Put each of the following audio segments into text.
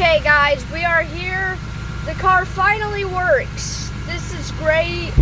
Okay guys, we are here. The car finally works. This is great.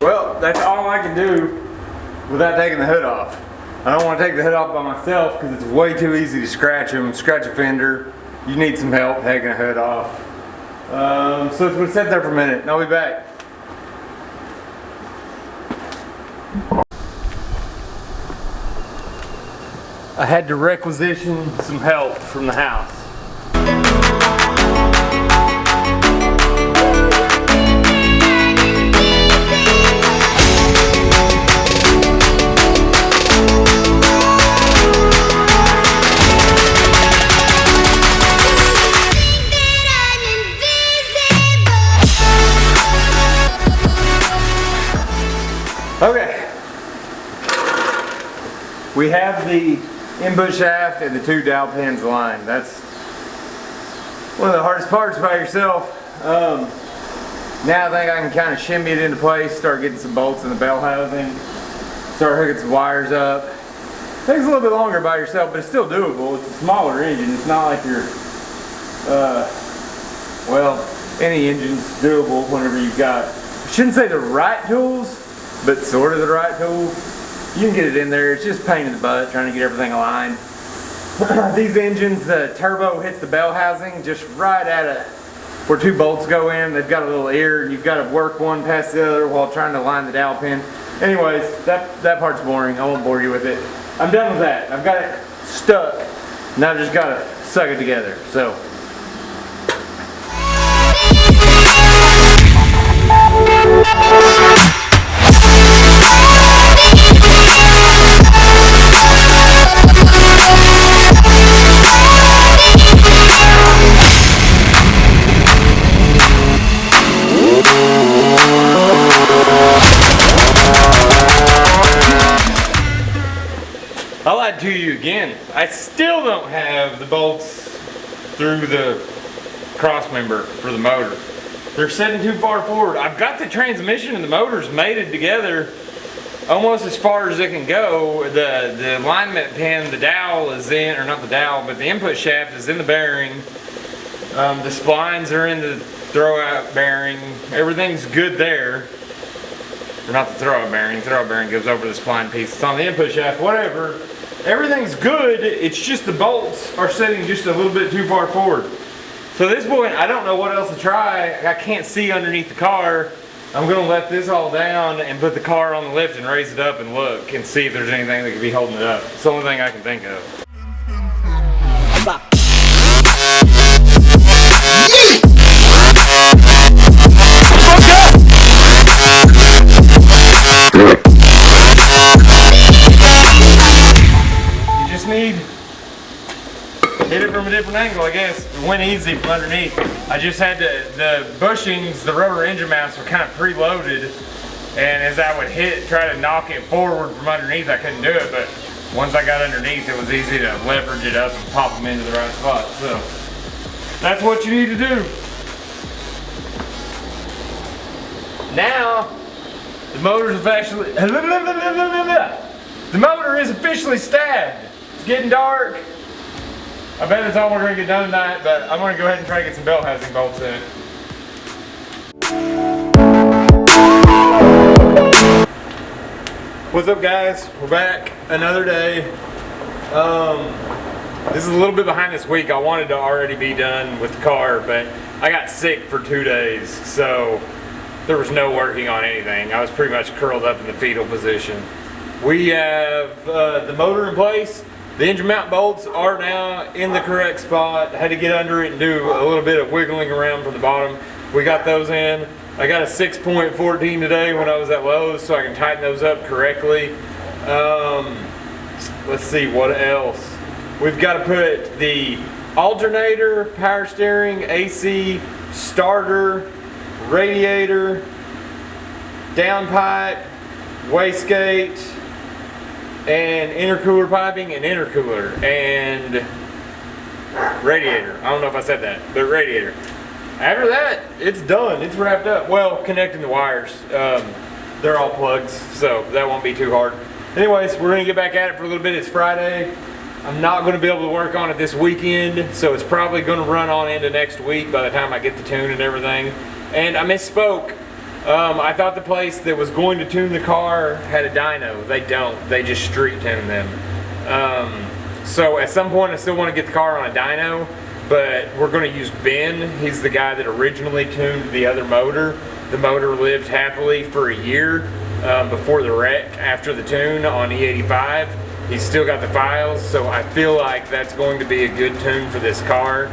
Well, that's all I can do without taking the hood off. I don't want to take the hood off by myself because it's way too easy to scratch them, scratch a fender. You need some help taking a hood off. So it's going to sit there for a minute and I'll be back. I had to requisition some help from the house. Okay, we have the input shaft and the two dowel pins aligned. That's one of the hardest parts by yourself. Now I think I can kind of shimmy it into place, start getting some bolts in the bell housing, start hooking some wires up. Takes a little bit longer by yourself, but it's still doable. It's a smaller engine. It's not like your, well, any engine's doable whenever you've got, I shouldn't say the right tools, but sort of the right tools. You can get it in there. It's just a pain in the butt trying to get everything aligned. These engines, the turbo hits the bell housing just right at where two bolts go in. They've got a little ear and you've got to work one past the other while trying to line the dowel pin. Anyways, that part's boring. I won't bore you with it. I'm done with that. I've got it stuck. Now I've just got to suck it together. So. I lied to you again. I still don't have the bolts through the cross member for the motor. They're sitting too far forward. I've got the transmission and the motors mated together almost as far as it can go. The alignment pin, the dowel is in, or not the dowel, but the input shaft is in the bearing. The splines are in the throwout bearing. Everything's good there. Or not the throwout bearing. The throwout bearing goes over the spline piece. It's on the input shaft, whatever. Everything's good. It's just the bolts are sitting just a little bit too far forward. So at this point, I don't know what else to try. I can't see underneath the car. I'm gonna let this all down and put the car on the lift and raise it up and look and see if there's anything that could be holding it up. It's the only thing I can think of. Hit it from a different angle, I guess. It went easy from underneath. I just had the bushings, the rubber engine mounts were kind of preloaded, and as I would try to knock it forward from underneath, I couldn't do it, but once I got underneath, it was easy to leverage it up and pop them into the right spot. So that's what you need to do. Now, the motor's officially, the motor is officially stabbed. It's getting dark. I bet that's all we're going to get done tonight, but I'm going to go ahead and try to get some bell housing bolts in it. What's up guys? We're back another day. This is a little bit behind this week. I wanted to already be done with the car, but I got sick for 2 days, so there was no working on anything. I was pretty much curled up in the fetal position. We have the motor in place. The engine mount bolts are now in the correct spot. I had to get under it and do a little bit of wiggling around from the bottom. We got those in. I got a 6.14 today when I was at Lowe's, so I can tighten those up correctly. Let's see, what else? We've got to put the alternator, power steering, AC, starter, radiator, downpipe, wastegate, and intercooler piping and intercooler and radiator. I don't know if I said that, but radiator. After that, it's done. It's wrapped up. Well, connecting the wires. They're all plugs, so that won't be too hard. Anyways, we're gonna get back at it for a little bit. It's Friday. I'm not gonna be able to work on it this weekend, so it's probably gonna run on into next week by the time I get the tune and everything. And I misspoke. I thought the place that was going to tune the car had a dyno. They don't. They just street tune them. So at some point I still want to get the car on a dyno, but we're going to use Ben. He's the guy that originally tuned the other motor. The motor lived happily for a year before the wreck after the tune on E85. He's still got the files, so I feel like that's going to be a good tune for this car.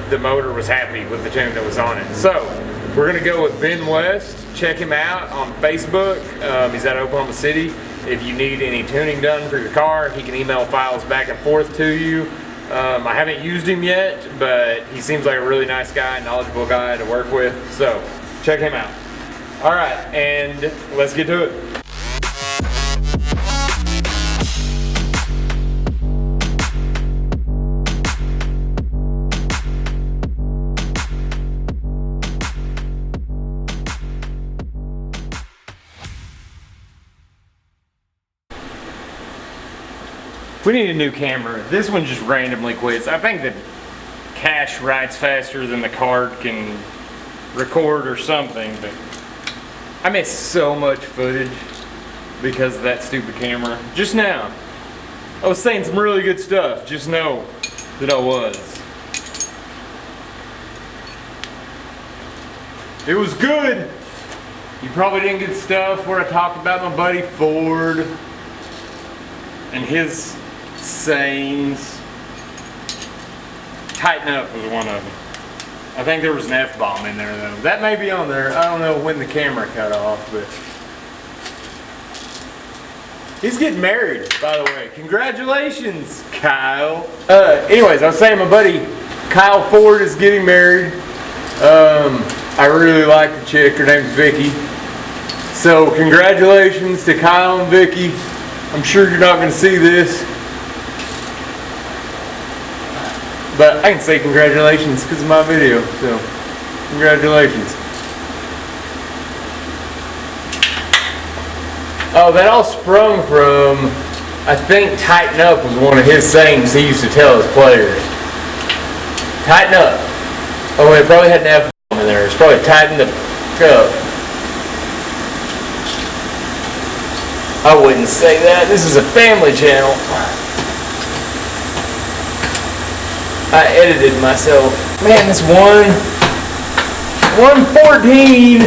The motor was happy with the tune that was on it. So we're going to go with Ben West. Check him out on Facebook. He's out of Oklahoma City. If you need any tuning done for your car, he can email files back and forth to you. I haven't used him yet, but he seems like a really nice guy, knowledgeable guy to work with. So check him out. All right, and let's get to it. We need a new camera. This one just randomly quits. I think the cache writes faster than the card can record or something, but I missed so much footage because of that stupid camera. Just now, I was saying some really good stuff. Just know that I was. It was good. You probably didn't get stuff where I talked about my buddy Ford and his sayings. Tighten up was one of them. I think there was an F-bomb in there though. That may be on there. I don't know when the camera cut off, but he's getting married, by the way. Congratulations, Kyle. Anyways, I was saying my buddy Kyle Ford is getting married. I really like the chick. Her name's Vicky. So congratulations to Kyle and Vicky. I'm sure you're not going to see this, but I can say congratulations because of my video, so congratulations. Oh, that all sprung from, I think tighten up was one of his sayings he used to tell his players. Tighten up. Oh, it probably had an F-bomb in there. It's probably tighten the up. I wouldn't say that. This is a family channel. I edited myself. Man, this 114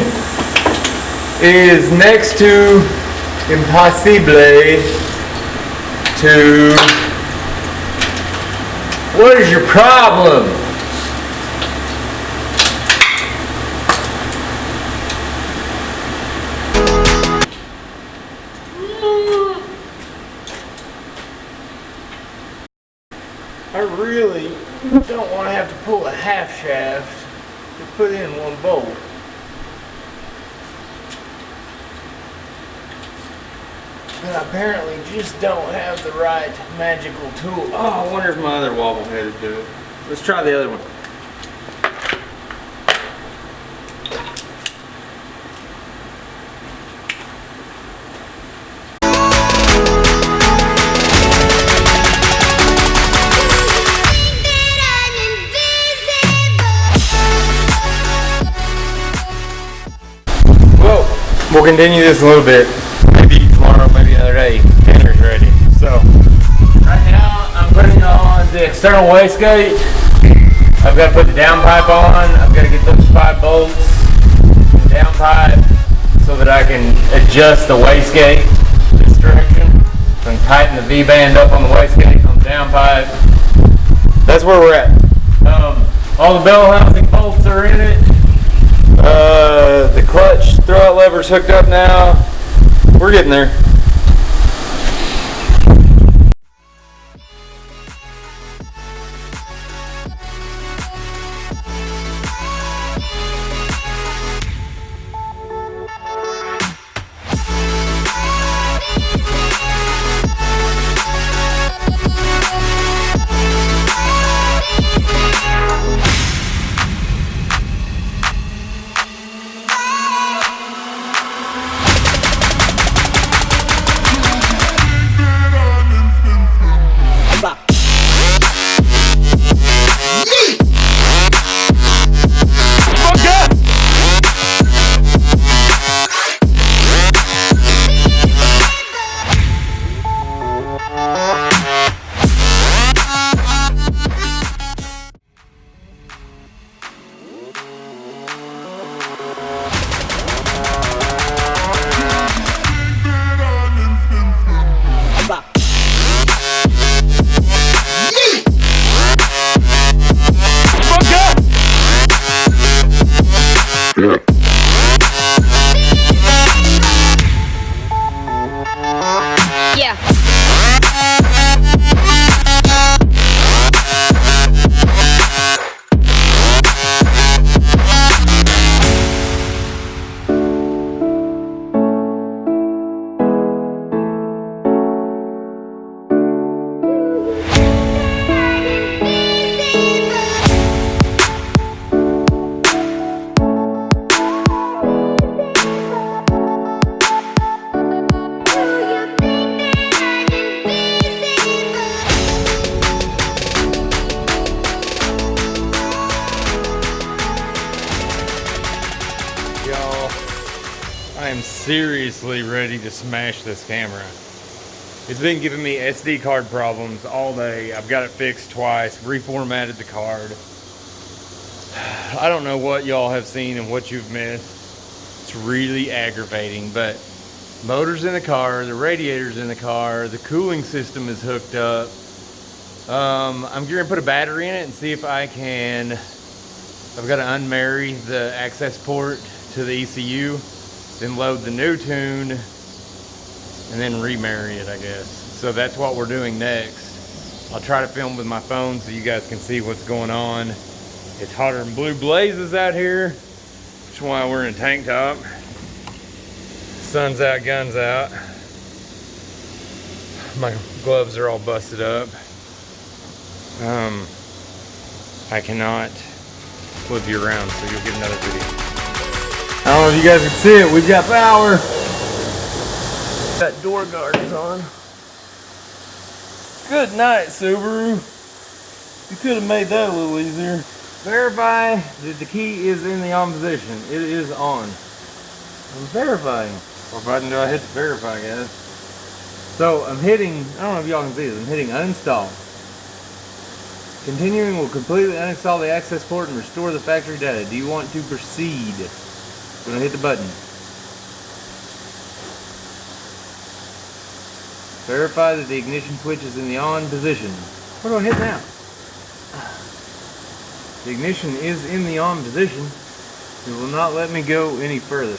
is next to impossible to. What is your problem? I really don't want to have to pull a half shaft to put in one bolt. But I apparently just don't have the right magical tool. Oh, I wonder if my other wobble head would do it. Let's try the other one. We'll continue this a little bit, maybe tomorrow, maybe another day. Dinner's ready. So, right now I'm putting on the external wastegate. I've got to put the downpipe on. I've got to get those 5 bolts downpipe so that I can adjust the wastegate this direction. So I can tighten the V-band up on the wastegate on the downpipe. That's where we're at. All the bell housing bolts are in it. The clutch throwout lever's hooked up now. We're getting there. Yeah. Y'all, I am seriously ready to smash this camera. It's been giving me SD card problems all day. I've got it fixed twice, reformatted the card. I don't know what y'all have seen and what you've missed. It's really aggravating, but motor's in the car, the radiator's in the car, the cooling system is hooked up. I'm going to put a battery in it and see if I can. I've got to unmarry the access port to the ECU, then load the new tune, and then remarry it, I guess. So that's what we're doing next. I'll try to film with my phone so you guys can see what's going on. It's hotter than blue blazes out here, which is why we're in a tank top. Sun's out, guns out. My gloves are all busted up. I cannot flip you around, so you'll get another video. I don't know if you guys can see it. We've got power. Got door guards on. Good night, Subaru. You could have made that a little easier. Verify that the key is in the on position. It is on. I'm verifying. What button do I hit to verify, guys? So I'm hitting, I don't know if y'all can see this, I'm hitting uninstall. Continuing will completely uninstall the access port and restore the factory data. Do you want to proceed? I'm going to hit the button. Verify that the ignition switch is in the on position. What do I hit now? The ignition is in the on position. It will not let me go any further.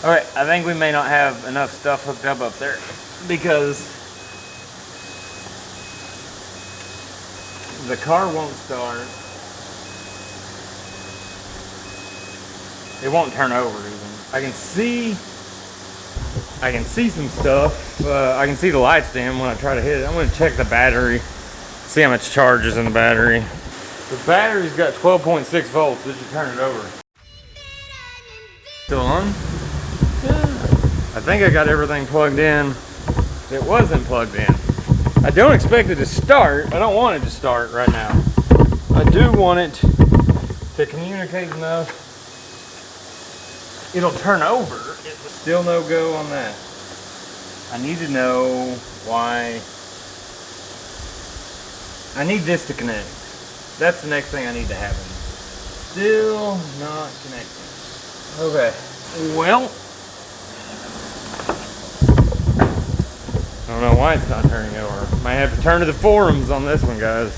Alright, I think we may not have enough stuff hooked up there because the car won't start. It won't turn over even. I can see some stuff. I can see the lights dim when I try to hit it. I'm going to check the battery, see how much charge is in the battery. The battery's got 12.6 volts. It should turn it over. Still on? Yeah. I think I got everything plugged in. It wasn't plugged in. I don't expect it to start. I don't want it to start right now. I do want it to communicate enough. It'll turn over. It was still no go on that. I need to know why. I need this to connect. That's the next thing I need to happen. Still not connecting. Okay. Well, I don't know why it's not turning over. Might have to turn to the forums on this one, guys.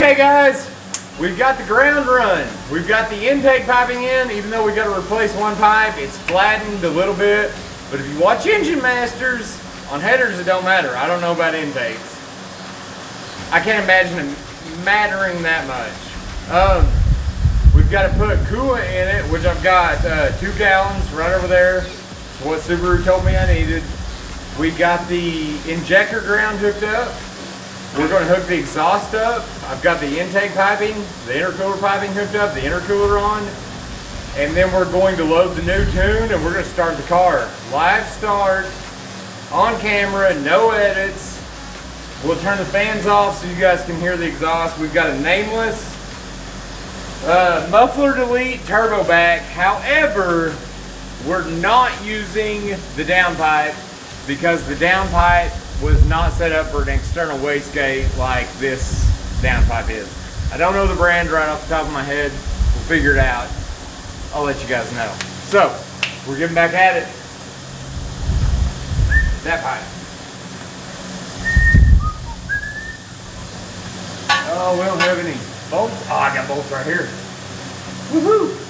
Okay guys, we've got the ground run. We've got the intake piping in, even though we got to replace one pipe. It's flattened a little bit, but if you watch Engine Masters, on headers it don't matter. I don't know about intakes. I can't imagine it mattering that much. We've got to put coolant in it, which I've got 2 gallons right over there. It's what Subaru told me I needed. We got the injector ground hooked up. We're going to hook the exhaust up. I've got the intake piping, the intercooler piping hooked up, the intercooler on. And then we're going to load the new tune and we're going to start the car. Live start, on camera, no edits. We'll turn the fans off so you guys can hear the exhaust. We've got a nameless, muffler delete, turbo back. However, we're not using the downpipe because the downpipe was not set up for an external wastegate like this downpipe is. I don't know the brand right off the top of my head. We'll figure it out. I'll let you guys know. So, we're getting back at it. That pipe. Oh, we don't have any bolts. Oh, I got bolts right here. Woohoo!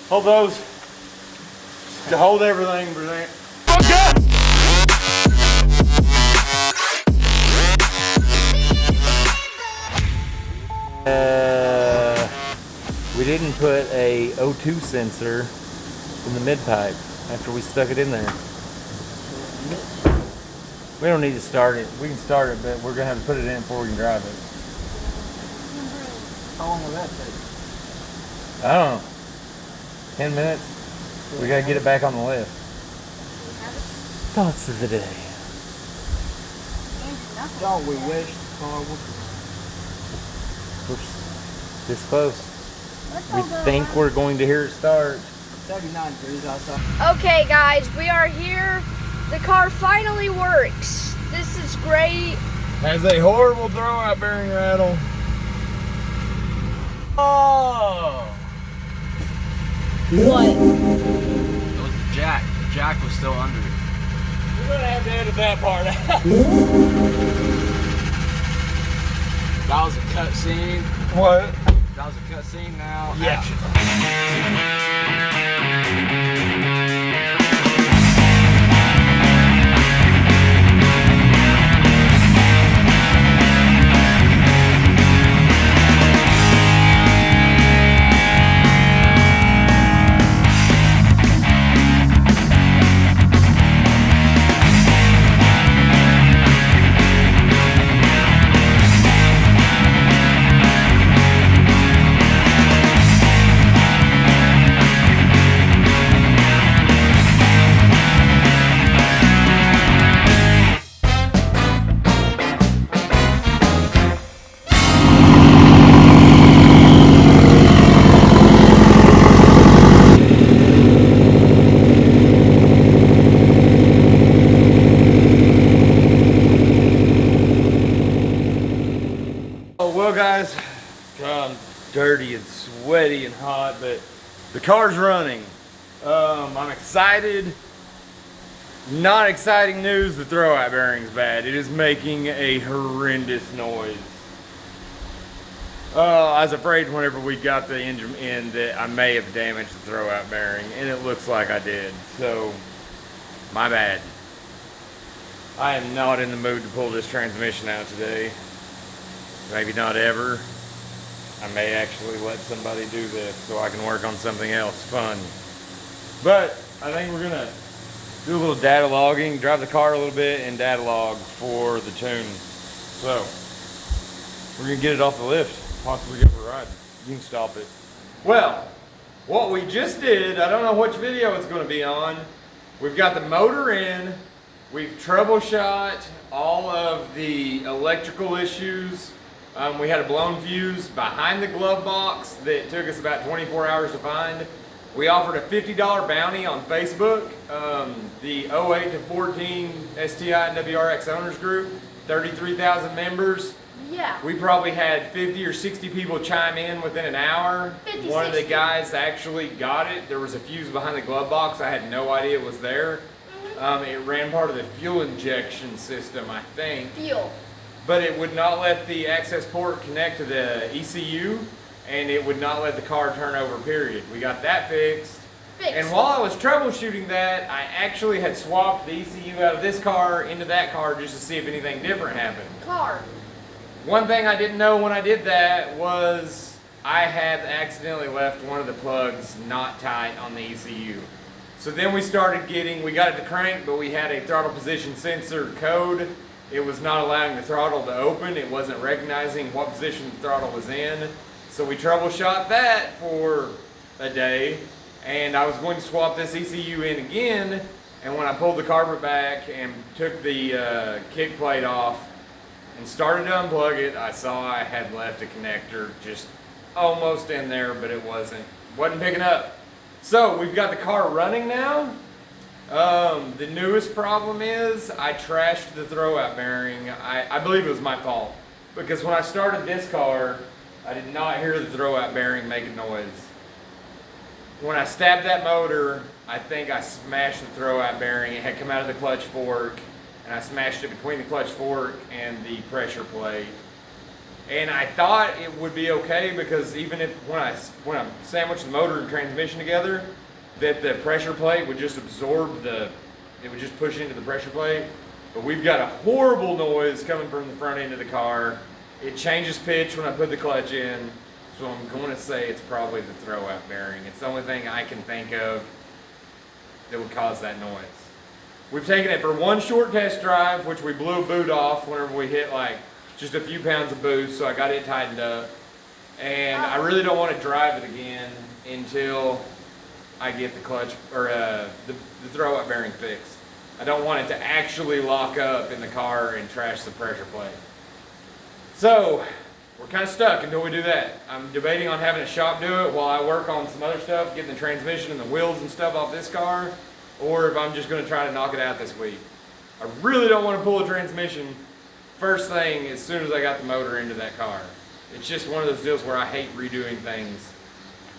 Hold those. To hold everything. Okay. We didn't put a O2 sensor in the mid pipe after we stuck it in there. We don't need to start it. We can start it, but we're gonna have to put it in before we can drive it. How long will that take? I don't know. 10 minutes. We gotta get it back on the list. Thoughts of the day. Don't we wish the car would? We're this close. We think we're going to hear it start. 79 degrees outside. Okay guys, we are here. The car finally works. This is great. Has a horrible throwout bearing rattle. Oh! What? It was the jack. The jack was still under it. We're gonna have to edit that part out. That was a cut scene. What? That was a cut scene now. Yeah. Action. Well guys, I'm dirty and sweaty and hot, but the car's running. I'm excited. Not exciting news, the throwout bearing's bad. It is making a horrendous noise. I was afraid whenever we got the engine in that I may have damaged the throwout bearing, and it looks like I did, so my bad. I am not in the mood to pull this transmission out today. Maybe not ever. I may actually let somebody do this so I can work on something else fun. But I think we're gonna do a little data logging, drive the car a little bit, and data log for the tune. So we're gonna get it off the lift, possibly give it a ride. You can stop it. Well, what we just did, I don't know which video it's gonna be on. We've got the motor in, we've troubleshot all of the electrical issues. We had a blown fuse behind the glove box that took us about 24 hours to find. We offered a $50 bounty on Facebook. The 08 to 14 STI and WRX owners group, 33,000 members. Yeah. We probably had 50 or 60 people chime in within an hour. 50, One of the 60. guys actually got it. There was a fuse behind the glove box. I had no idea it was there. It ran part of the fuel injection system, I think. Fuel. But it would not let the access port connect to the ECU, and it would not let the car turn over, period. We got that fixed. And while I was troubleshooting that, I actually had swapped the ECU out of this car into that car just to see if anything different happened. Car. One thing I didn't know when I did that was I had accidentally left one of the plugs not tight on the ECU. So then we got it to crank, but we had a throttle position sensor code. It was not allowing the throttle to open. It wasn't recognizing what position the throttle was in. So we troubleshot that for a day, and I was going to swap this ECU in again, and when I pulled the carpet back and took the kick plate off and started to unplug it, I saw I had left a connector just almost in there, but it wasn't picking up. So we've got the car running now. The newest problem is I trashed the throwout bearing. I believe it was my fault, because when I started this car, I did not hear the throwout bearing making noise. When I stabbed that motor, I think I smashed the throwout bearing. It had come out of the clutch fork, and I smashed it between the clutch fork and the pressure plate. And I thought it would be okay, because even if when I sandwiched the motor and transmission together, that the pressure plate would just absorb it would just push into the pressure plate. But we've got a horrible noise coming from the front end of the car. It changes pitch when I put the clutch in, so I'm going to say it's probably the throwout bearing. It's the only thing I can think of that would cause that noise. We've taken it for one short test drive, which we blew a boot off whenever we hit like just a few pounds of boost, so I got it tightened up. And I really don't want to drive it again until I get the clutch or the throwout bearing fixed. I don't want it to actually lock up in the car and trash the pressure plate. So we're kind of stuck until we do that. I'm debating on having a shop do it while I work on some other stuff, getting the transmission and the wheels and stuff off this car, or if I'm just going to try to knock it out this week. I really don't want to pull a transmission first thing as soon as I got the motor into that car. It's just one of those deals where I hate redoing things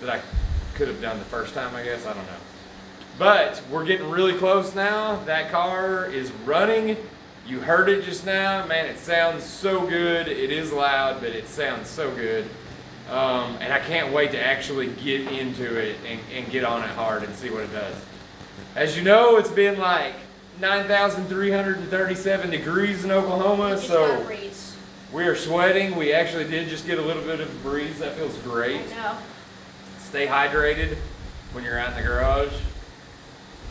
that I could have done the first time, I guess. I don't know. But we're getting really close now. That car is running. You heard it just now. Man, it sounds so good. It is loud, but it sounds so good. And I can't wait to actually get into it and get on it hard and see what it does. As you know, it's been like 9,337 degrees in Oklahoma, so we are sweating. We actually did just get a little bit of a breeze. That feels great. I know. Stay hydrated when you're out in the garage.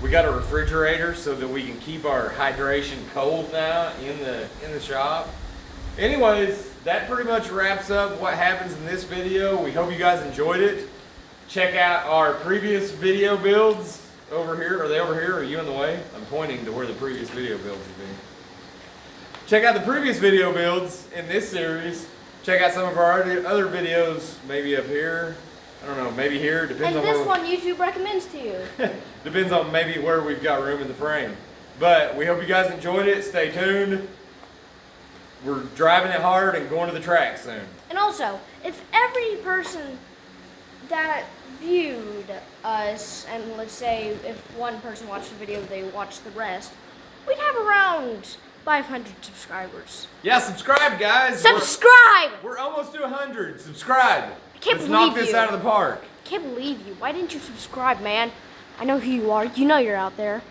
We got a refrigerator so that we can keep our hydration cold now in the shop. Anyways, that pretty much wraps up what happens in this video. We hope you guys enjoyed it. Check out our previous video builds over here. Are they over here? Or are you in the way? I'm pointing to where the previous video builds have been. Check out the previous video builds in this series. Check out some of our other videos, maybe up here. I don't know, maybe here. Depends on this where one YouTube recommends to you. Depends on maybe where we've got room in the frame. But we hope you guys enjoyed it. Stay tuned. We're driving it hard and going to the track soon. And also, if every person that viewed us, and let's say if one person watched the video, they watched the rest, we'd have around 500 subscribers. Yeah, subscribe, guys. Subscribe! We're almost to 100. Subscribe. Can't Let's knock believe this you. out of the park. Can't believe you. Why didn't you subscribe, man? I know who you are. You know you're out there.